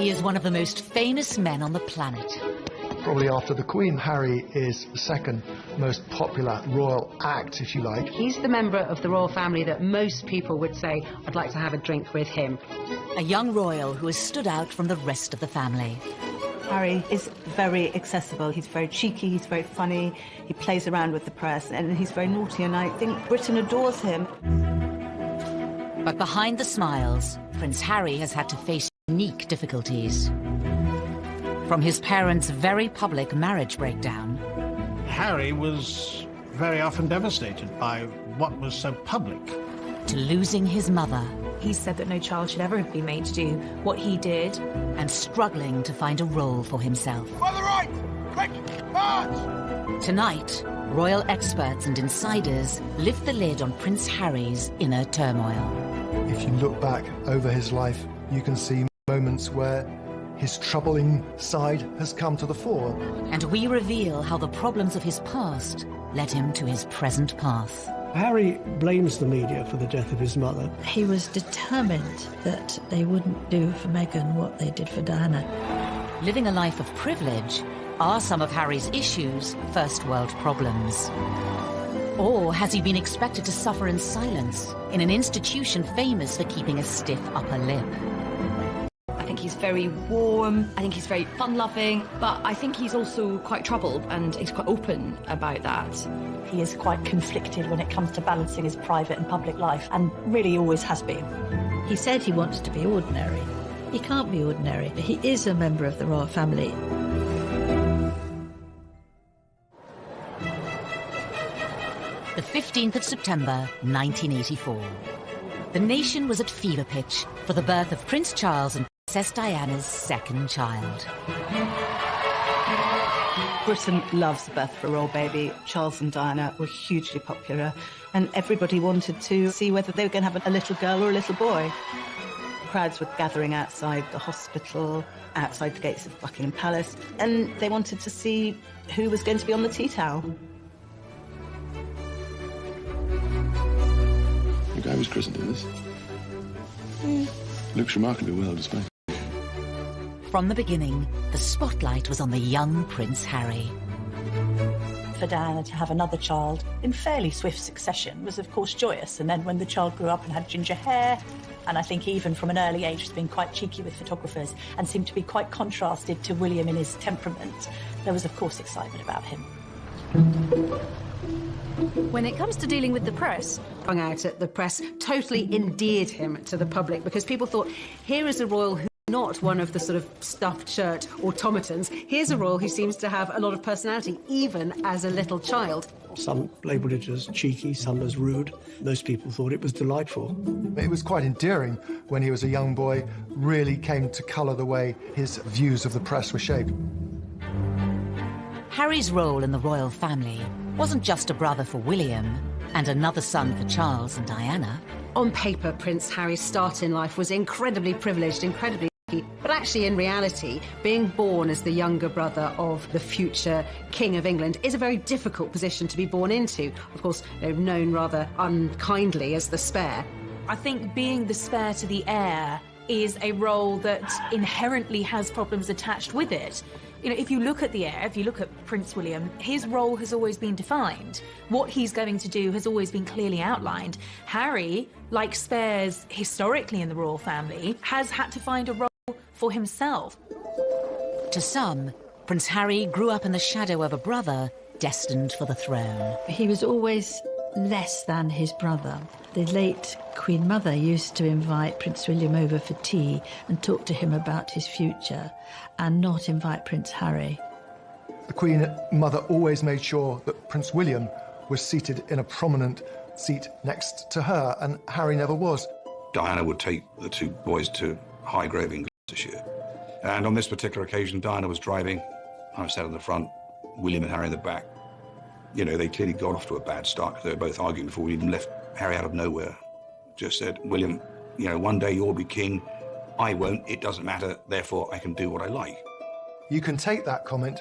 He is one of the most famous men on the planet. Probably after the Queen, Harry is the second most popular royal act, if you like. He's the member of the royal family that most people would say, I'd like to have a drink with him. A young royal who has stood out from the rest of the family. Harry is very accessible. He's very cheeky, he's very funny, he plays around with the press, and he's very naughty, and I think Britain adores him. But behind the smiles, Prince Harry has had to face unique difficulties. From his parents' very public marriage breakdown. Harry was very often devastated by what was so public. To losing his mother. He said that no child should ever have been made to do what he did. And struggling to find a role for himself. On the right! Quick! March! Tonight, royal experts and insiders lift the lid on Prince Harry's inner turmoil. If you look back over his life, you can see moments where his troubling side has come to the fore. And we reveal how the problems of his past led him to his present path. Harry blames the media for the death of his mother. He was determined that they wouldn't do for Meghan what they did for Diana. Living a life of privilege, are some of Harry's issues first world problems? Or has he been expected to suffer in silence in an institution famous for keeping a stiff upper lip? I think he's very warm, I think he's very fun-loving, but I think he's also quite troubled, and he's quite open about that. He is quite conflicted when it comes to balancing his private and public life, and really always has been. He said he wants to be ordinary. He can't be ordinary. He is a member of the royal family. The 15th of September, 1984. The nation was at fever pitch for the birth of Prince Charles and Princess Diana's second child. Britain loves the birth of a royal baby. Charles and Diana were hugely popular, and everybody wanted to see whether they were going to have a little girl or a little boy. Crowds were gathering outside the hospital, outside the gates of Buckingham Palace, and they wanted to see who was going to be on the tea towel. The guy was christened in this. Looks remarkably well displayed. From the beginning, the spotlight was on the young Prince Harry. For Diana to have another child in fairly swift succession was, of course, joyous. And then when the child grew up and had ginger hair, and I think even from an early age has been quite cheeky with photographers and seemed to be quite contrasted to William in his temperament, there was, of course, excitement about him. When it comes to dealing with the press, Hung out at the press totally endeared him to the public, because people thought, here is a royal who's not one of the sort of stuffed shirt automatons. Here's a royal who seems to have a lot of personality, even as a little child. Some labelled it as cheeky, some as rude. Most people thought it was delightful. It was quite endearing when he was a young boy, really came to colour the way his views of the press were shaped. Harry's role in the royal family wasn't just a brother for William and another son for Charles and Diana. On paper, Prince Harry's start in life was incredibly privileged, incredibly lucky, but actually in reality, being born as the younger brother of the future King of England is a very difficult position to be born into. Of course, known rather unkindly as the spare. I think being the spare to the heir is a role that inherently has problems attached with it. You know, if you look at the heir, if you look at Prince William, his role has always been defined. What he's going to do has always been clearly outlined. Harry, like spares historically in the royal family, has had to find a role for himself. To some, Prince Harry grew up in the shadow of a brother destined for the throne. He was always less than his brother. The late Queen Mother used to invite Prince William over for tea and talk to him about his future, and not invite Prince Harry. The Queen Mother always made sure that Prince William was seated in a prominent seat next to her, and Harry never was. Diana would take the two boys to Highgrove in Gloucestershire. And on this particular occasion, Diana was driving. I was sat in the front, William and Harry in the back. You know, they clearly got off to a bad start because they were both arguing before we even left. Harry out of nowhere just said, William, you know, one day you'll be king. I won't. It doesn't matter. Therefore, I can do what I like. You can take that comment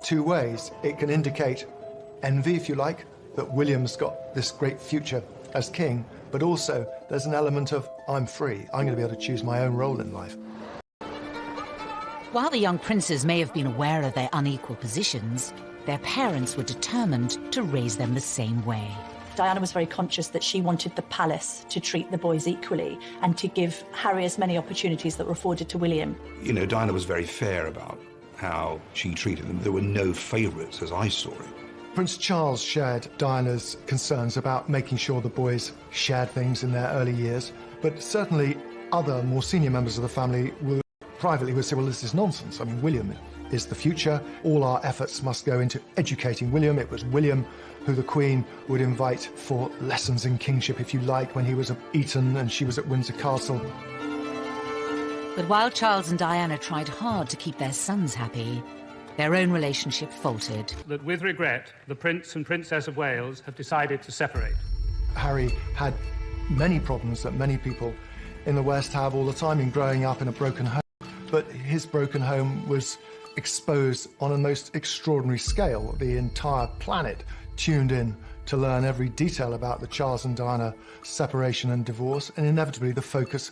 two ways. It can indicate envy, if you like, that William's got this great future as king, but also there's an element of, I'm free. I'm going to be able to choose my own role in life. While the young princes may have been aware of their unequal positions, their parents were determined to raise them the same way. Diana was very conscious that she wanted the palace to treat the boys equally and to give Harry as many opportunities that were afforded to William. You know, Diana was very fair about how she treated them. There were no favourites, as I saw it. Prince Charles shared Diana's concerns about making sure the boys shared things in their early years, but certainly other more senior members of the family would privately say, well, this is nonsense. I mean, William is the future. All our efforts must go into educating William. It was William who the Queen would invite for lessons in kingship, if you like, when he was at Eton and she was at Windsor Castle. But while Charles and Diana tried hard to keep their sons happy, their own relationship faltered. That with regret, the Prince and Princess of Wales have decided to separate. Harry had many problems that many people in the West have all the time in growing up in a broken home. But his broken home was exposed on a most extraordinary scale. The entire planet tuned in to learn every detail about the Charles and Diana separation and divorce, and inevitably the focus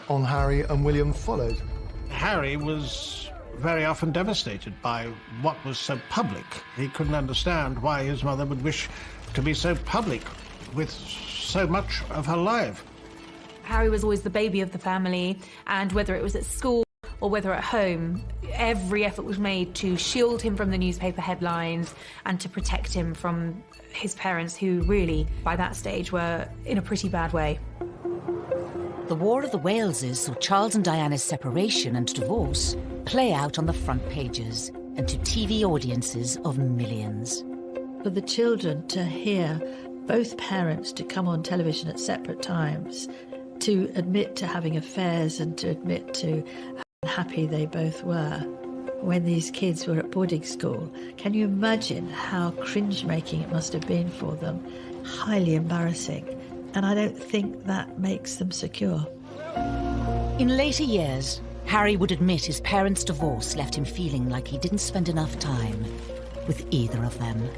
on Harry and William followed. Harry was very often devastated by what was so public. He couldn't understand why his mother would wish to be so public with so much of her life. Harry was always the baby of the family, and whether it was at school or whether at home, every effort was made to shield him from the newspaper headlines and to protect him from his parents, who really, by that stage, were in a pretty bad way. The War of the Waleses saw Charles and Diana's separation and divorce play out on the front pages and to TV audiences of millions. For the children to hear both parents to come on television at separate times, to admit to having affairs and to admit to how happy they both were when these kids were at boarding school. Can you imagine how cringe-making it must have been for them? Highly embarrassing. And I don't think that makes them secure. In later years, Harry would admit his parents' divorce left him feeling like he didn't spend enough time with either of them.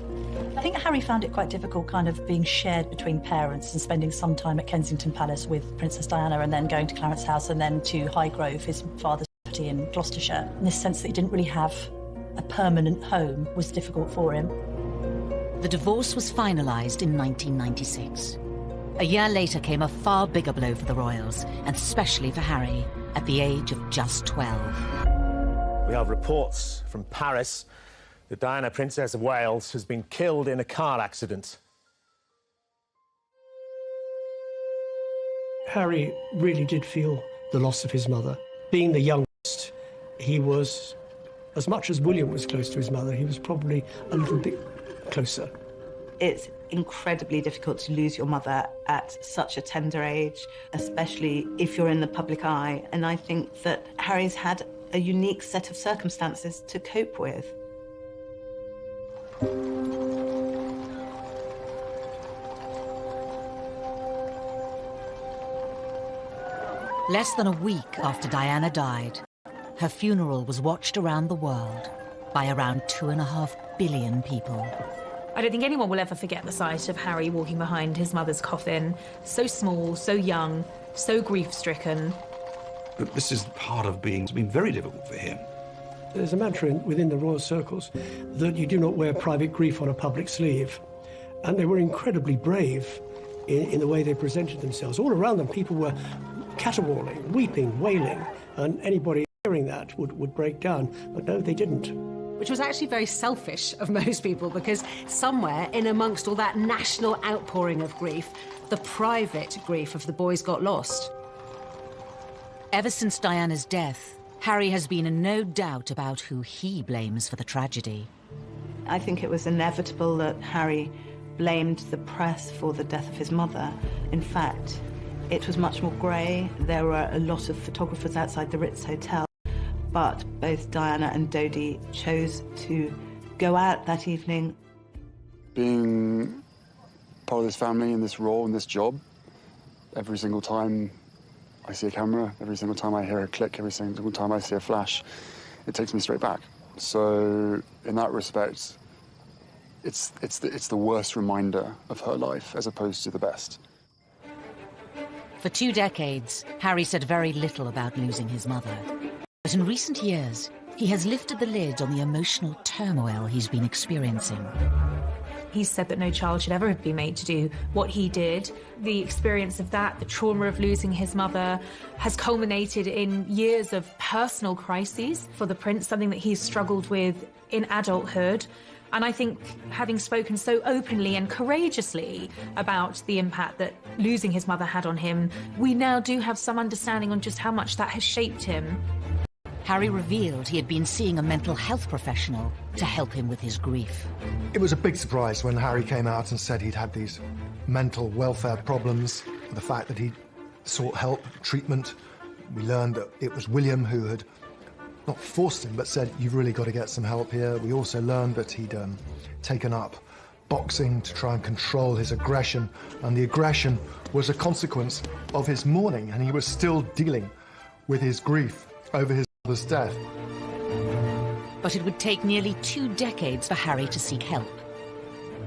I think Harry found it quite difficult kind of being shared between parents and spending some time at Kensington Palace with Princess Diana and then going to Clarence House and then to Highgrove, his father's property in Gloucestershire. In this sense that he didn't really have a permanent home was difficult for him. The divorce was finalised in 1996. A year later came a far bigger blow for the royals, and especially for Harry, at the age of just 12. We have reports from Paris that Diana, Princess of Wales, has been killed in a car accident. Harry really did feel the loss of his mother. Being the youngest, he was, as much as William was close to his mother, he was probably a little bit closer. It's incredibly difficult to lose your mother at such a tender age, especially if you're in the public eye. And I think that Harry's had a unique set of circumstances to cope with. Less than a week after Diana died, her funeral was watched around the world by around 2.5 billion people. I don't think anyone will ever forget the sight of Harry walking behind his mother's coffin, so small, so young, so grief-stricken. But this is part of it's been very difficult for him. There's a mantra within the royal circles that you do not wear private grief on a public sleeve. And they were incredibly brave in the way they presented themselves. All around them, people were caterwauling, weeping, wailing, and anybody hearing that would break down. But no, they didn't. Which was actually very selfish of most people, because somewhere in amongst all that national outpouring of grief, the private grief of the boys got lost. Ever since Diana's death, Harry has been in no doubt about who he blames for the tragedy. I think it was inevitable that Harry blamed the press for the death of his mother. In fact, it was much more grey. There were a lot of photographers outside the Ritz Hotel, but both Diana and Dodi chose to go out that evening. Being part of this family in this role, in this job, every single time I see a camera, every single time I hear a click, every single time I see a flash, it takes me straight back. So in that respect, it's the worst reminder of her life as opposed to the best. For 2 decades, Harry said very little about losing his mother. But in recent years, he has lifted the lid on the emotional turmoil he's been experiencing. He's said that no child should ever have been made to do what he did. The experience of that, the trauma of losing his mother, has culminated in years of personal crises for the prince, something that he's struggled with in adulthood. And I think having spoken so openly and courageously about the impact that losing his mother had on him, we now do have some understanding on just how much that has shaped him. Harry revealed he had been seeing a mental health professional to help him with his grief. It was a big surprise when Harry came out and said he'd had these mental welfare problems, the fact that he'd sought help, treatment. We learned that it was William who had not forced him, but said, you've really got to get some help here. We also learned that he'd taken up boxing to try and control his aggression, and the aggression was a consequence of his mourning, and he was still dealing with his grief over his mother's death. But it would take nearly 2 decades for Harry to seek help.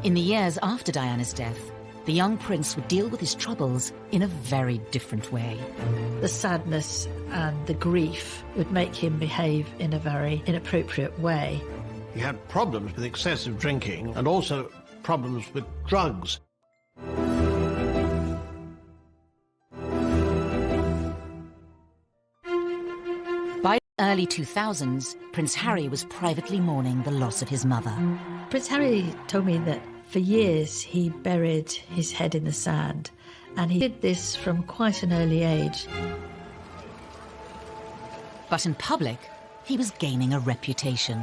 In the years after Diana's death, the young prince would deal with his troubles in a very different way. The sadness and the grief would make him behave in a very inappropriate way. He had problems with excessive drinking and also problems with drugs. By the early 2000s, Prince Harry was privately mourning the loss of his mother. Prince Harry told me that for years he buried his head in the sand, and he did this from quite an early age. But in public, he was gaining a reputation.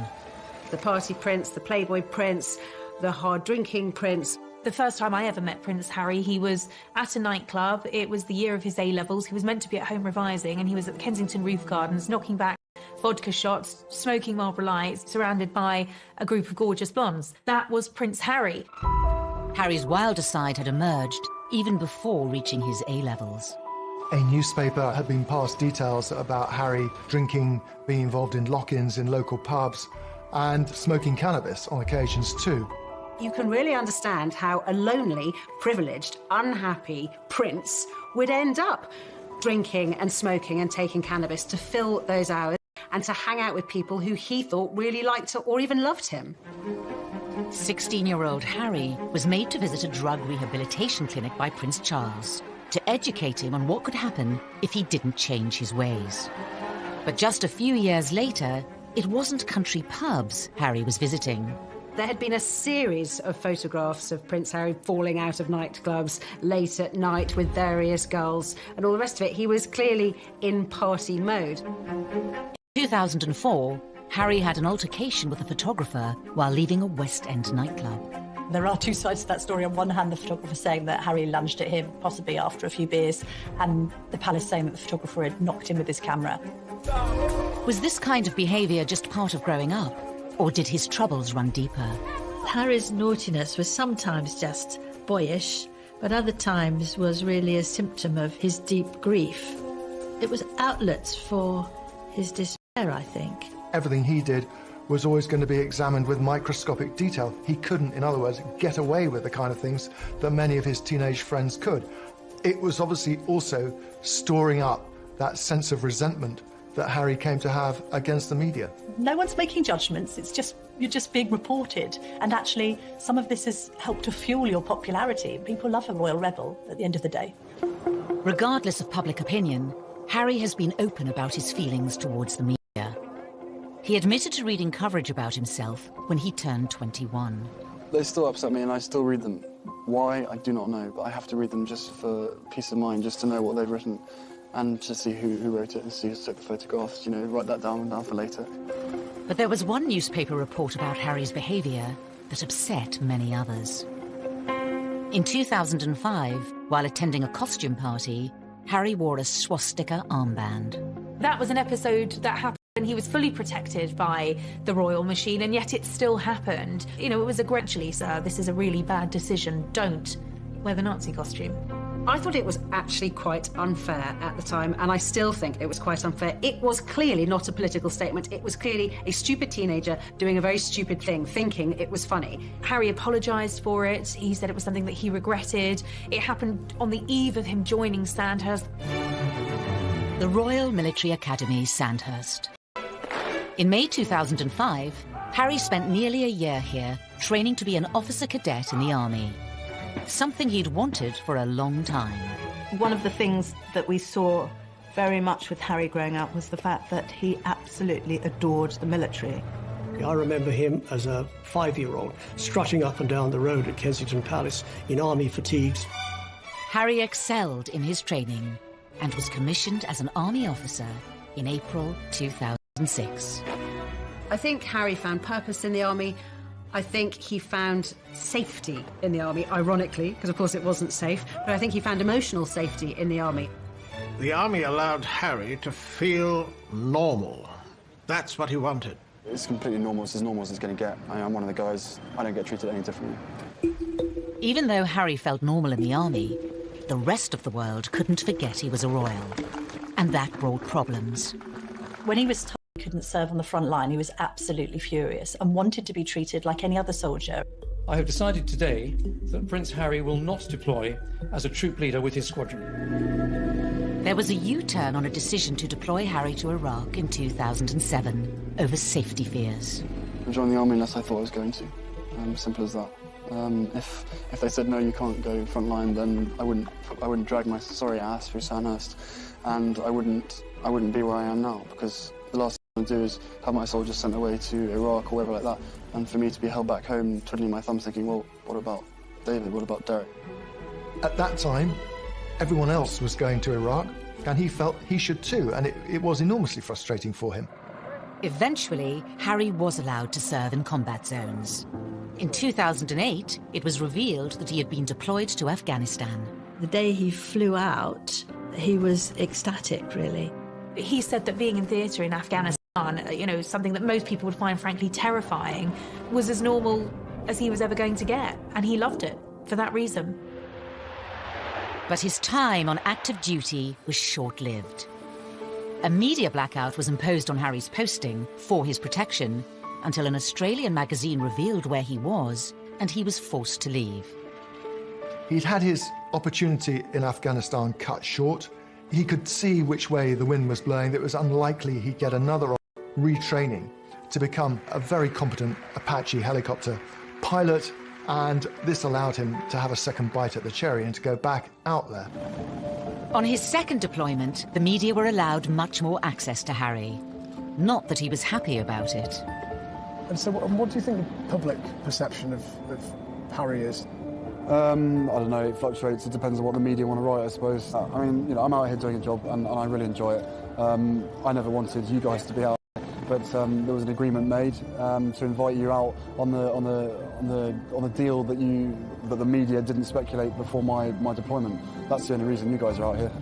The party prince, the playboy prince, the hard-drinking prince. The first time I ever met Prince Harry, he was at a nightclub. It was the year of his A-levels. He was meant to be at home revising, and he was at the Kensington Roof Gardens, knocking back vodka shots, smoking Marlboro Lights, surrounded by a group of gorgeous blondes. That was Prince Harry. Harry's wilder side had emerged even before reaching his A-levels. A newspaper had been passed details about Harry drinking, being involved in lock-ins in local pubs, and smoking cannabis on occasions too. You can really understand how a lonely, privileged, unhappy prince would end up drinking and smoking and taking cannabis to fill those hours and to hang out with people who he thought really liked or even loved him. 16-year-old Harry was made to visit a drug rehabilitation clinic by Prince Charles to educate him on what could happen if he didn't change his ways. But just a few years later, it wasn't country pubs Harry was visiting. There had been a series of photographs of Prince Harry falling out of nightclubs late at night with various girls and all the rest of it. He was clearly in party mode. In 2004, Harry had an altercation with a photographer while leaving a West End nightclub. There are two sides to that story. On one hand, the photographer saying that Harry lunged at him, possibly after a few beers, and the palace saying that the photographer had knocked him with his camera. Was this kind of behaviour just part of growing up? Or did his troubles run deeper? Harry's naughtiness was sometimes just boyish, but other times was really a symptom of his deep grief. It was outlets for his despair, I think. Everything he did was always going to be examined with microscopic detail. He couldn't, in other words, get away with the kind of things that many of his teenage friends could. It was obviously also storing up that sense of resentment that Harry came to have against the media. No one's making judgments, you're just being reported. And actually, some of this has helped to fuel your popularity. People love a royal rebel at the end of the day. Regardless of public opinion, Harry has been open about his feelings towards the media. He admitted to reading coverage about himself when he turned 21. They still upset me and I still read them. Why, I do not know, but I have to read them just for peace of mind, just to know what they've written. And to see who wrote it and see who took the photographs, write that down for later. But there was one newspaper report about Harry's behaviour that upset many others. In 2005, while attending a costume party, Harry wore a swastika armband. That was an episode that happened and he was fully protected by the royal machine, and yet it still happened. It was actually, sir, this is a really bad decision. Don't wear the Nazi costume. I thought it was actually quite unfair at the time, and I still think it was quite unfair. It was clearly not a political statement. It was clearly a stupid teenager doing a very stupid thing, thinking it was funny. Harry apologised for it. He said it was something that he regretted. It happened on the eve of him joining Sandhurst. The Royal Military Academy, Sandhurst. In May 2005, Harry spent nearly a year here, training to be an officer cadet in the army. Something he'd wanted for a long time. One of the things that we saw very much with Harry growing up was the fact that he absolutely adored the military. I remember him as a 5-year-old strutting up and down the road at Kensington Palace in army fatigues. Harry excelled in his training and was commissioned as an army officer in April 2006. I think Harry found purpose in the army. I think he found safety in the army, ironically, because of course it wasn't safe, but I think he found emotional safety in the army. The army allowed Harry to feel normal. That's what he wanted. It's completely normal. It's as normal as it's going to get. I'm one of the guys. I don't get treated any differently. Even though Harry felt normal in the army, the rest of the world couldn't forget he was a royal. And that brought problems. When he was told he couldn't serve on the front line, he was absolutely furious and wanted to be treated like any other soldier. I have decided today that Prince Harry will not deploy as a troop leader with his squadron. There was a U-turn on a decision to deploy Harry to Iraq in 2007 over safety fears. I joined the army unless I thought I was going to. Simple as that. If they said no, you can't go front line, then I wouldn't drag my sorry ass through Sandhurst, and I wouldn't be where I am now, because the last thing I want to do is have my soldiers sent away to Iraq or wherever like that, and for me to be held back home, twiddling my thumbs, thinking, well, what about David? What about Derek? At that time, everyone else was going to Iraq, and he felt he should too, and it was enormously frustrating for him. Eventually, Harry was allowed to serve in combat zones. In 2008, it was revealed that he had been deployed to Afghanistan. The day he flew out, he was ecstatic, really. He said that being in theatre in Afghanistan, you know, something that most people would find frankly terrifying, was as normal as he was ever going to get, and he loved it for that reason. But his time on active duty was short-lived. A media blackout was imposed on Harry's posting for his protection until an Australian magazine revealed where he was, and he was forced to leave. He'd had his opportunity in Afghanistan cut short. He could see which way the wind was blowing. It was unlikely he'd get another retraining to become a very competent Apache helicopter pilot, and this allowed him to have a second bite at the cherry and to go back out there. On his second deployment, the media were allowed much more access to Harry. Not that he was happy about it. And so what do you think the public perception of Harry is? I don't know, it fluctuates. It depends on what the media want to write, I suppose. I mean, you know, I'm out here doing a job and I really enjoy it. I never wanted you guys to be out, but there was an agreement made to invite you out on the deal that the media didn't speculate before my deployment. That's the only reason you guys are out here.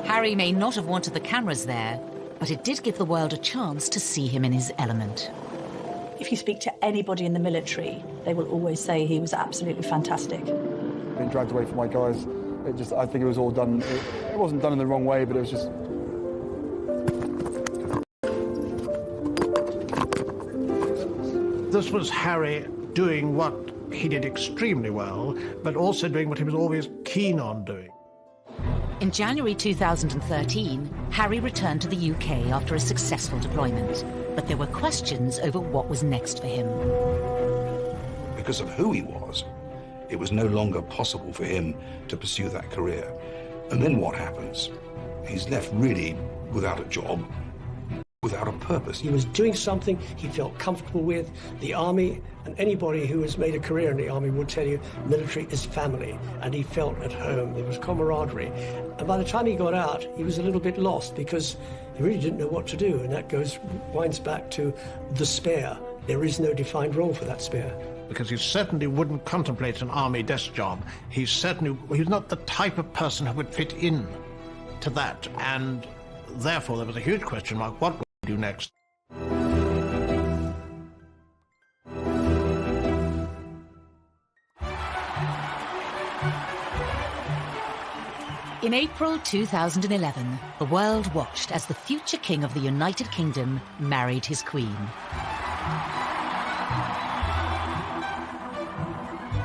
Harry may not have wanted the cameras there, but it did give the world a chance to see him in his element. If you speak to anybody in the military, they will always say he was absolutely fantastic. Being dragged away from my guys, I think it was all done, it wasn't done in the wrong way, but it was just... This was Harry doing what he did extremely well, but also doing what he was always keen on doing. In January 2013, Harry returned to the UK after a successful deployment, but there were questions over what was next for him. Because of who he was, it was no longer possible for him to pursue that career. And then what happens? He's left really without a job, without a purpose. He was doing something he felt comfortable with. The army, and anybody who has made a career in the army would tell you military is family, and he felt at home. There was camaraderie. And by the time he got out, he was a little bit lost because he really didn't know what to do, and that winds back to the spare. There is no defined role for that spare. Because he certainly wouldn't contemplate an army desk job. He's not the type of person who would fit in to that, and therefore there was a huge question mark, what would he do next? In April 2011, the world watched as the future King of the United Kingdom married his Queen.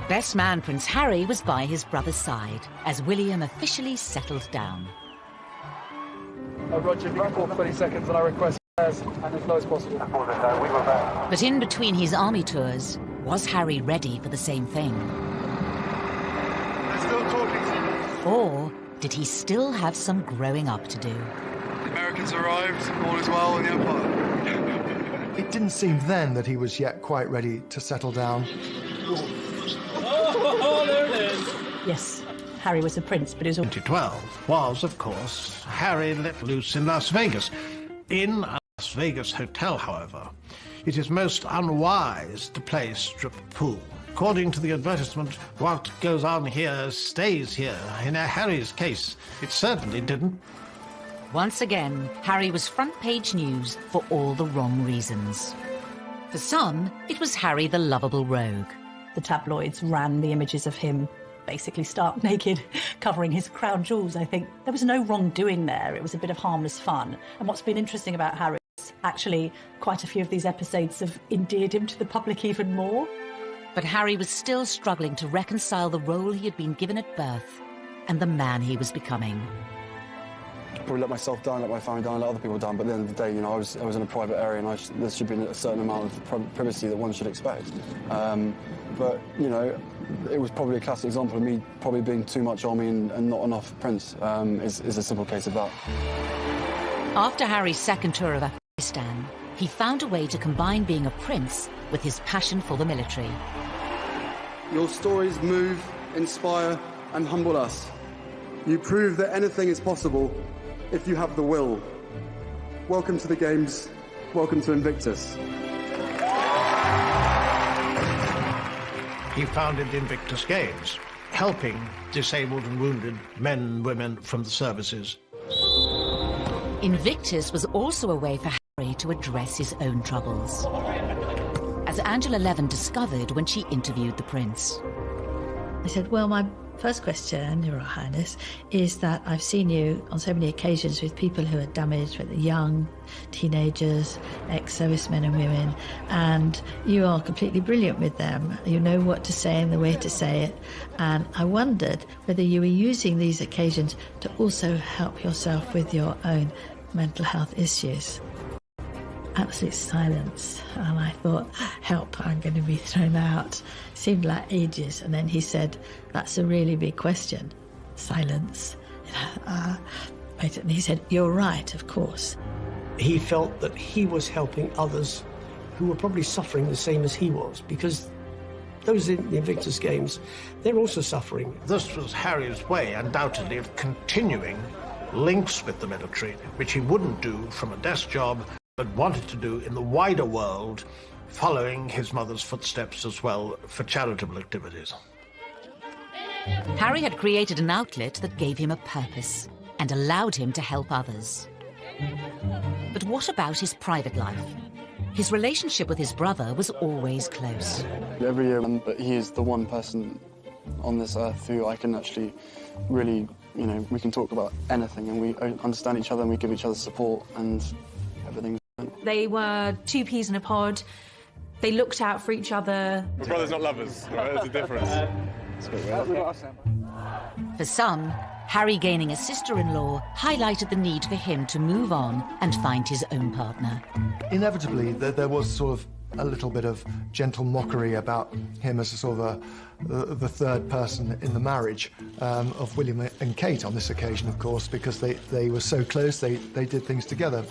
Best man Prince Harry was by his brother's side as William officially settled down. Roger, if you can call 20 seconds and I request And as low as possible. But in between his army tours, was Harry ready for the same thing? They're still talking to you. Or did he still have some growing up to do? The Americans arrived, all is well in the Empire. It didn't seem then that he was yet quite ready to settle down. Oh, there it is. Yes, Harry was a prince, but he was... 2012 was, of course, Harry let loose in Las Vegas. In a Las Vegas hotel, however, it is most unwise to play strip pool. According to the advertisement, what goes on here stays here. In Harry's case, it certainly didn't. Once again, Harry was front-page news for all the wrong reasons. For some, it was Harry the lovable rogue. The tabloids ran the images of him basically stark naked, covering his crown jewels, I think. There was no wrongdoing there. It was a bit of harmless fun. And what's been interesting about Harry is actually quite a few of these episodes have endeared him to the public even more. But Harry was still struggling to reconcile the role he had been given at birth and the man he was becoming. I probably let myself down, let my family down, let other people down, but at the end of the day, you know, I was in a private area and there should be a certain amount of privacy that one should expect. But, you know, it was probably a classic example of me probably being too much army and not enough prince, is a simple case of that. After Harry's second tour of Afghanistan, he found a way to combine being a prince with his passion for the military. Your stories move, inspire, and humble us. You prove that anything is possible if you have the will. Welcome to the Games. Welcome to Invictus. He founded the Invictus Games, helping disabled and wounded men and women from the services. Invictus was also a way for Harry to address his own troubles, as Angela Levin discovered when she interviewed the prince. I said, well, my first question, Your Highness, is that I've seen you on so many occasions with people who are damaged, with the young, teenagers, ex-servicemen and women, and you are completely brilliant with them. You know what to say and the way to say it. And I wondered whether you were using these occasions to also help yourself with your own mental health issues. Absolute silence, and I thought, help, I'm going to be thrown out. Seemed like ages, and then he said, that's a really big question. Silence. And he said, you're right, of course. He felt that he was helping others who were probably suffering the same as he was, because those in the Invictus Games, they're also suffering. This was Harry's way, undoubtedly, of continuing links with the military, which he wouldn't do from a desk job, but wanted to do in the wider world, following his mother's footsteps as well for charitable activities. Harry had created an outlet that gave him a purpose and allowed him to help others. But what about his private life? His relationship with his brother was always close. Every year, but he is the one person on this earth who I can actually really, you know, we can talk about anything and we understand each other and we give each other support and everything. They were two peas in a pod. They looked out for each other. We're brothers, not lovers. Right? There's a difference. For some, Harry gaining a sister-in-law highlighted the need for him to move on and find his own partner. Inevitably, there was sort of a little bit of gentle mockery about him as a sort of the third person in the marriage of William and Kate on this occasion, of course, because they were so close, they did things together.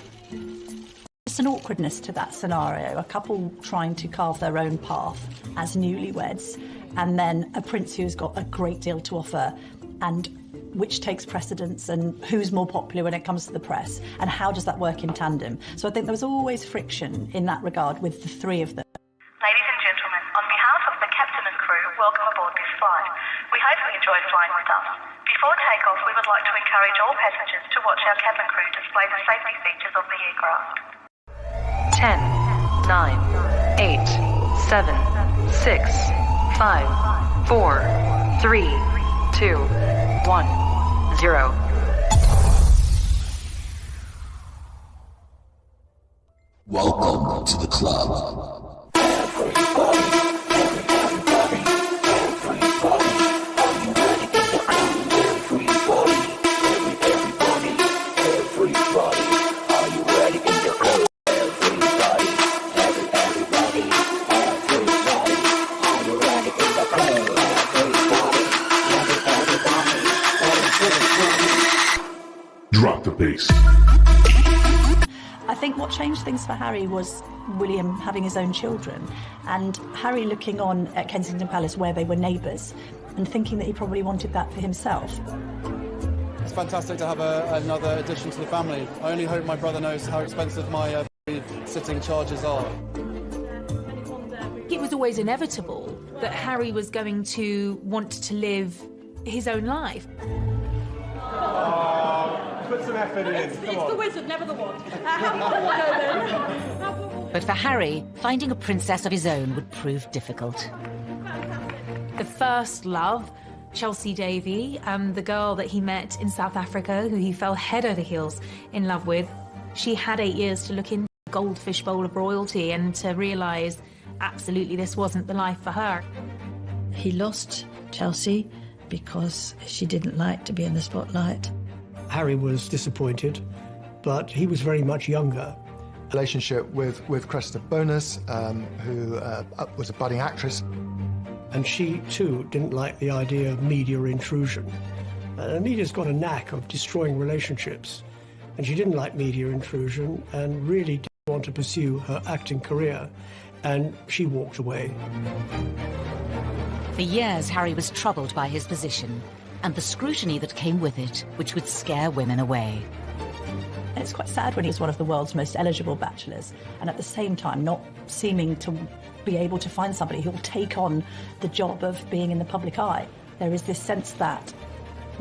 There's an awkwardness to that scenario, a couple trying to carve their own path as newlyweds, and then a prince who's got a great deal to offer, and which takes precedence and who's more popular when it comes to the press, and how does that work in tandem? So I think there was always friction in that regard with the three of them. Ladies and gentlemen, on behalf of the captain and crew, welcome aboard this flight. We hope you enjoy flying with us. Before takeoff, we would like to encourage all passengers to watch our cabin crew display the safety features of the aircraft. 10, 9, 8, 7, 6, 5, 4, 3, 2, 1, 0. Welcome to the club. police. I think what changed things for Harry was William having his own children and Harry looking on at Kensington Palace where they were neighbours and thinking that he probably wanted that for himself. It's fantastic to have another addition to the family. I only hope my brother knows how expensive my sitting charges are. It was always inevitable that Harry was going to want to live his own life. Put some effort in. It's the wizard, never the wand. How do you go then? But for Harry, finding a princess of his own would prove difficult. The first love, Chelsea Davy, the girl that he met in South Africa, who he fell head over heels in love with, she had 8 years to look into the goldfish bowl of royalty and to realise absolutely this wasn't the life for her. He lost Chelsea because she didn't like to be in the spotlight. Harry was disappointed, but he was very much younger. Relationship with Cressida Bonas, who was a budding actress. And she, too, didn't like the idea of media intrusion. Media's got a knack of destroying relationships, and she didn't like media intrusion and really didn't want to pursue her acting career, and she walked away. For years, Harry was troubled by his position and the scrutiny that came with it, which would scare women away. It's quite sad when he's one of the world's most eligible bachelors and at the same time not seeming to be able to find somebody who will take on the job of being in the public eye. There is this sense that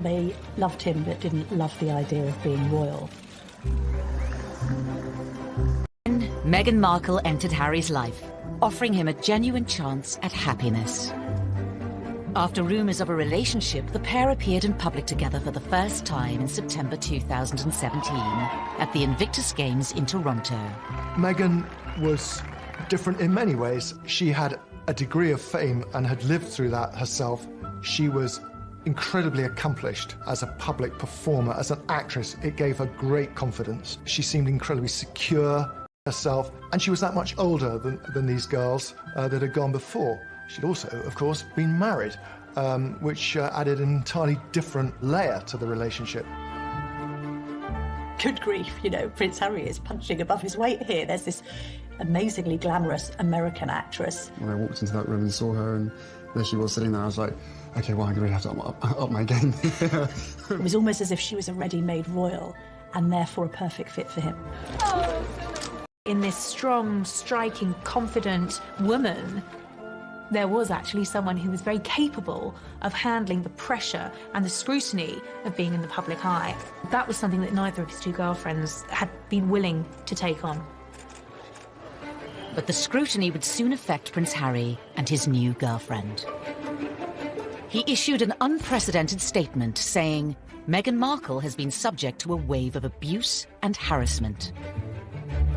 they loved him but didn't love the idea of being royal. Meghan Markle entered Harry's life, offering him a genuine chance at happiness. After rumours of a relationship, the pair appeared in public together for the first time in September 2017 at the Invictus Games in Toronto. Meghan was different in many ways. She had a degree of fame and had lived through that herself. She was incredibly accomplished as a public performer, as an actress. It gave her great confidence. She seemed incredibly secure herself, and she was that much older than these girls that had gone before. She'd also, of course, been married, which added an entirely different layer to the relationship. Good grief, you know, Prince Harry is punching above his weight here. There's this amazingly glamorous American actress. When I walked into that room and saw her, and there she was sitting there, I was like, OK, well, I'm going to have to up my game. It was almost as if she was a ready-made royal and therefore a perfect fit for him. In this strong, striking, confident woman, there was actually someone who was very capable of handling the pressure and the scrutiny of being in the public eye. That was something that neither of his two girlfriends had been willing to take on. But the scrutiny would soon affect Prince Harry and his new girlfriend. He issued an unprecedented statement saying, Meghan Markle has been subject to a wave of abuse and harassment.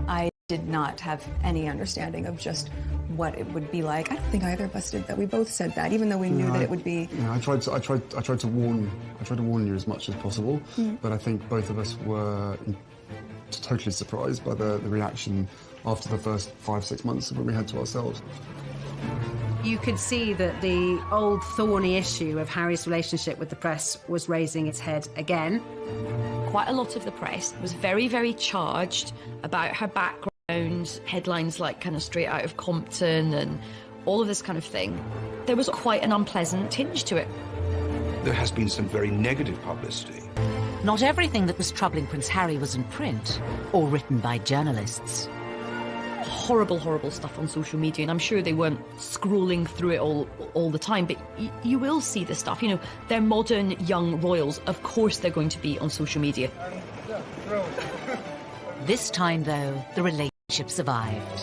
I did not have any understanding of just what it would be like. I don't think either of us did that. We both said that, even though we knew that it would be. Yeah, I tried to warn you as much as possible, but I think both of us were totally surprised by the reaction after the first 5-6 months when we had to ourselves. You could see that the old thorny issue of Harry's relationship with the press was raising its head again. Quite a lot of the press was very, very charged about her background, headlines like kind of straight out of Compton and all of this kind of thing. There was quite an unpleasant tinge to it. There has been some very negative publicity. Not everything that was troubling Prince Harry was in print or written by journalists. Horrible, horrible stuff on social media, and I'm sure they weren't scrolling through it all the time, but you will see this stuff. You know, they're modern young royals. Of course they're going to be on social media. This time, though, the relationship survived.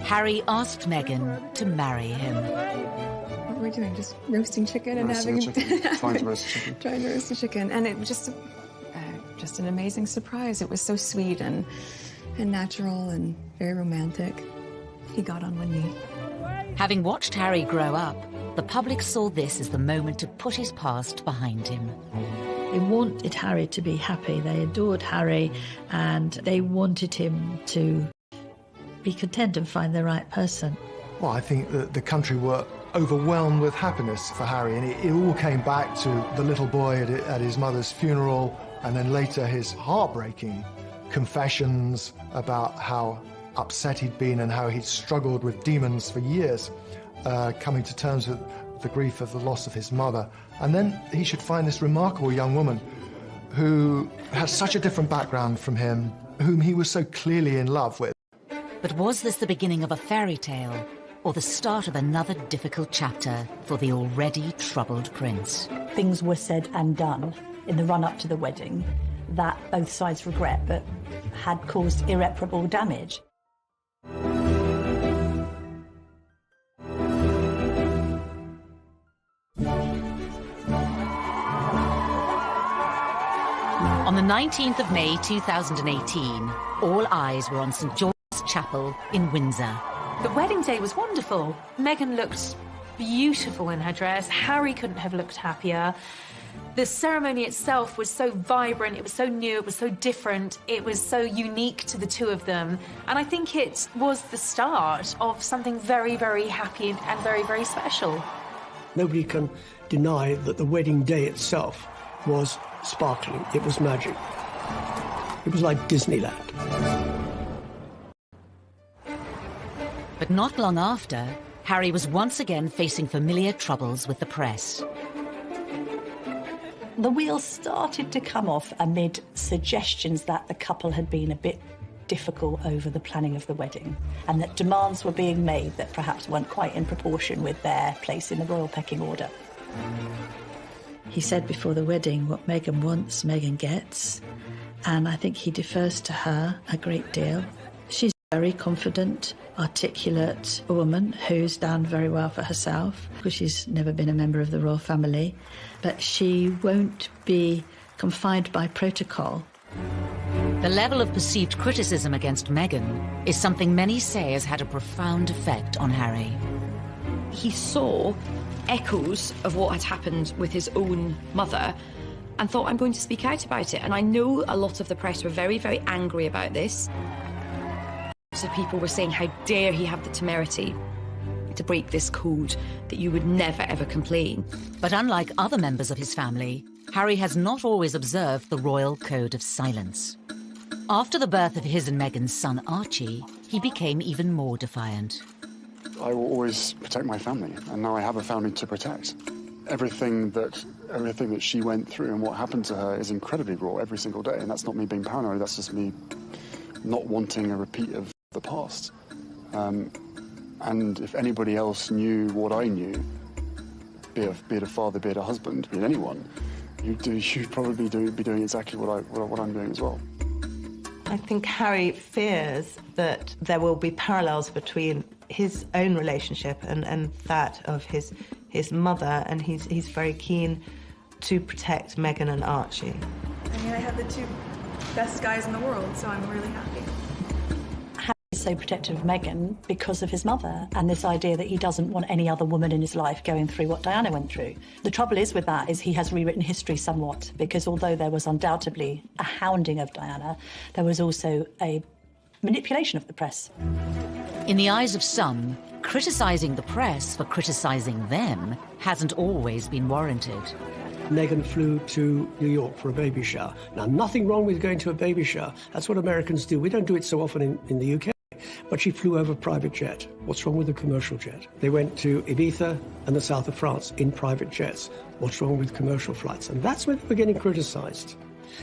Harry asked Meghan to marry him. What were we doing? Just roasting chicken and having Trying to roast a chicken. Trying to roast a chicken, and it was just an amazing surprise. It was so sweet and natural and very romantic. He got on one knee. Having watched Harry grow up, the public saw this as the moment to put his past behind him. They wanted Harry to be happy. They adored Harry, and they wanted him to be content and find the right person. Well, I think that the country were overwhelmed with happiness for Harry, and it all came back to the little boy at his mother's funeral, And then later his heartbreaking confessions about how upset he'd been and how he'd struggled with demons for years, coming to terms with the grief of the loss of his mother. And then he should find this remarkable young woman who has such a different background from him, whom he was so clearly in love with. But was this the beginning of a fairy tale, or the start of another difficult chapter for the already troubled prince? Things were said and done in the run-up to the wedding that both sides regret, but had caused irreparable damage. On the 19th of May 2018, all eyes were on St George's Chapel in Windsor. The wedding day was wonderful. Meghan looked beautiful in her dress. Harry couldn't have looked happier. The ceremony itself was so vibrant, it was so new, it was so different, it was so unique to the two of them. And I think it was the start of something very, very happy and very, very special. Nobody can deny that the wedding day itself was sparkling. It was magic. It was like Disneyland. But not long after, Harry was once again facing familiar troubles with the press. The wheels started to come off amid suggestions that the couple had been a bit difficult over the planning of the wedding, and that demands were being made that perhaps weren't quite in proportion with their place in the royal pecking order. He said before the wedding, what Meghan wants, Meghan gets. And I think he defers to her a great deal. She's a very confident, articulate woman who's done very well for herself, because she's never been a member of the royal family. But she won't be confined by protocol. The level of perceived criticism against Meghan is something many say has had a profound effect on Harry. He saw echoes of what had happened with his own mother and thought, I'm going to speak out about it. And I know a lot of the press were very, very angry about this. So people were saying, how dare he have the temerity to break this code, that you would never, ever complain. But unlike other members of his family, Harry has not always observed the royal code of silence. After the birth of his and Meghan's son Archie, he became even more defiant. I will always protect my family, and now I have a family to protect. Everything that she went through and what happened to her is incredibly raw every single day, and that's not me being paranoid, that's just me not wanting a repeat of the past. And if anybody else knew what I knew, be it a father, be it a husband, be it anyone, you'd probably be doing exactly what I'm doing as well. I think Harry fears that there will be parallels between his own relationship and that of his mother, and he's very keen to protect Meghan and Archie. I mean, I have the two best guys in the world, so I'm really happy. Harry is so protective of Meghan because of his mother and this idea that he doesn't want any other woman in his life going through what Diana went through. The trouble is with that is he has rewritten history somewhat, because although there was undoubtedly a hounding of Diana, there was also a manipulation of the press. In the eyes of some, criticising the press for criticising them hasn't always been warranted. Meghan flew to New York for a baby shower. Now, nothing wrong with going to a baby shower. That's what Americans do. We don't do it so often in the UK. But she flew over a private jet. What's wrong with a commercial jet? They went to Ibiza and the south of France in private jets. What's wrong with commercial flights? And that's when they were getting criticised,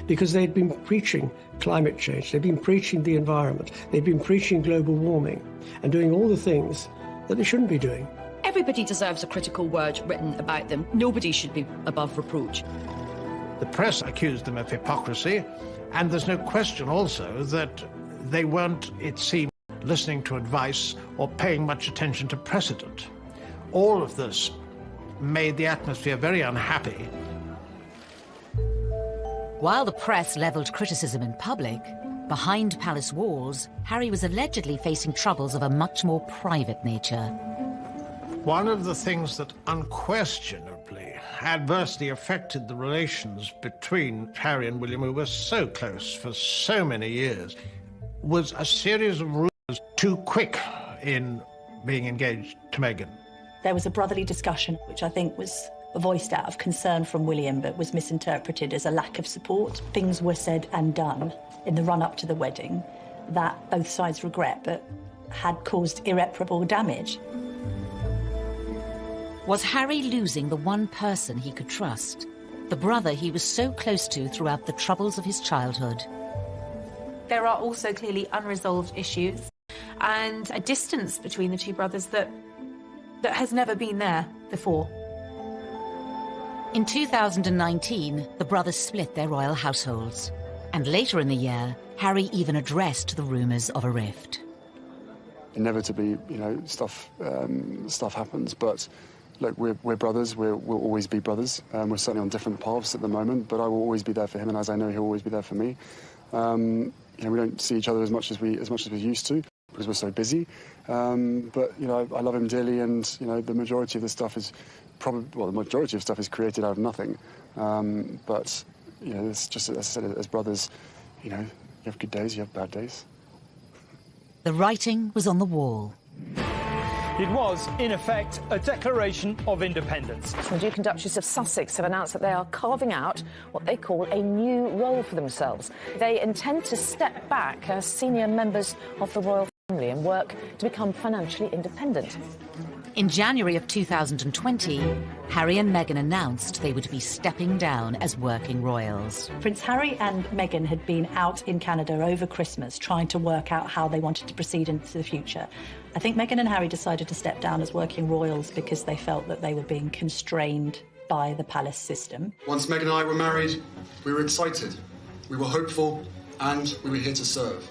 because they'd been preaching climate change, they'd been preaching the environment, they'd been preaching global warming, and doing all the things that they shouldn't be doing. Everybody deserves a critical word written about them. Nobody should be above reproach. The press accused them of hypocrisy, and there's no question also that they weren't, it seemed, listening to advice or paying much attention to precedent. All of this made the atmosphere very unhappy. While the press levelled criticism in public, behind palace walls, Harry was allegedly facing troubles of a much more private nature. One of the things that unquestionably adversely affected the relations between Harry and William, who were so close for so many years, was a series of rumours too quick in being engaged to Meghan. There was a brotherly discussion, which I think was voiced out of concern from William, but was misinterpreted as a lack of support. Things were said and done in the run-up to the wedding that both sides regret, but had caused irreparable damage. Was Harry losing the one person he could trust? The brother he was so close to throughout the troubles of his childhood? There are also clearly unresolved issues and a distance between the two brothers that has never been there before. In 2019, the brothers split their royal households. And later in the year, Harry even addressed the rumours of a rift. Inevitably, stuff happens, but look, we're brothers. We'll always be brothers. We're certainly on different paths at the moment, but I will always be there for him, and as I know, he'll always be there for me. We don't see each other as much as we used to because we're so busy. But I love him dearly, and the majority of the stuff is the majority of stuff is created out of nothing. But it's just, as I said, as brothers, you have good days, you have bad days. The writing was on the wall. It was, in effect, a declaration of independence. The Duke and Duchess of Sussex have announced that they are carving out what they call a new role for themselves. They intend to step back as senior members of the royal family and work to become financially independent. In January of 2020, Harry and Meghan announced they would be stepping down as working royals. Prince Harry and Meghan had been out in Canada over Christmas trying to work out how they wanted to proceed into the future. I think Meghan and Harry decided to step down as working royals because they felt that they were being constrained by the palace system. Once Meghan and I were married, we were excited, we were hopeful, and we were here to serve.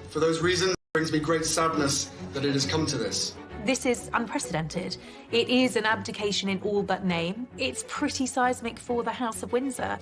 For those reasons, it brings me great sadness that it has come to this. This is unprecedented. It is an abdication in all but name. It's pretty seismic for the House of Windsor.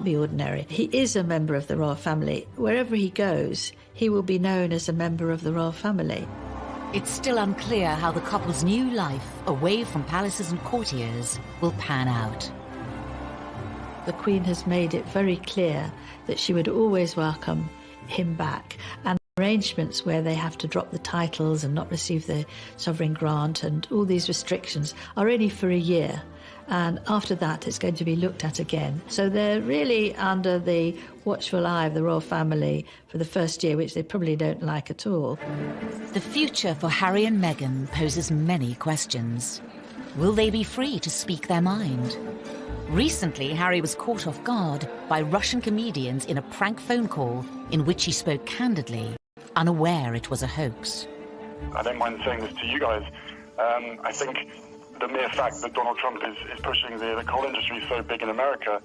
Be ordinary. He is a member of the royal family. Wherever he goes, he will be known as a member of the royal family. It's still unclear how the couple's new life, away from palaces and courtiers, will pan out. The Queen has made it very clear that she would always welcome him back, and arrangements where they have to drop the titles and not receive the sovereign grant and all these restrictions are only for a year. And after that, it's going to be looked at again. So they're really under the watchful eye of the royal family for the first year, which they probably don't like at all. The future for Harry and Meghan poses many questions. Will they be free to speak their mind? Recently, Harry was caught off guard by Russian comedians in a prank phone call in which he spoke candidly, unaware it was a hoax. I don't mind saying this to you guys. I think the mere fact that Donald Trump is pushing the coal industry so big in America,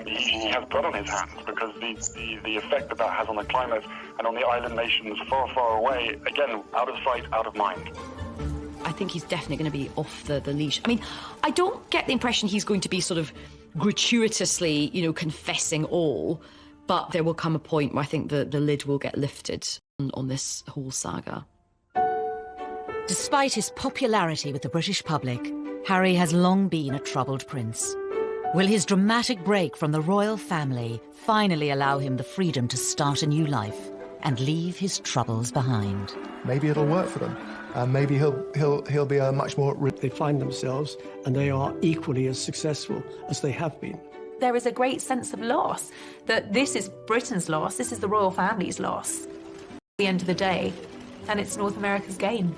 he has blood on his hands, because the effect that has on the climate and on the island nations far, far away, again, out of sight, out of mind. I think he's definitely going to be off the leash. I mean, I don't get the impression he's going to be sort of gratuitously, confessing all, but there will come a point where I think the lid will get lifted on this whole saga. Despite his popularity with the British public, Harry has long been a troubled prince. Will his dramatic break from the royal family finally allow him the freedom to start a new life and leave his troubles behind? Maybe it'll work for them. Maybe he'll be a much more... They find themselves and they are equally as successful as they have been. There is a great sense of loss, that this is Britain's loss, this is the royal family's loss at the end of the day, and it's North America's gain.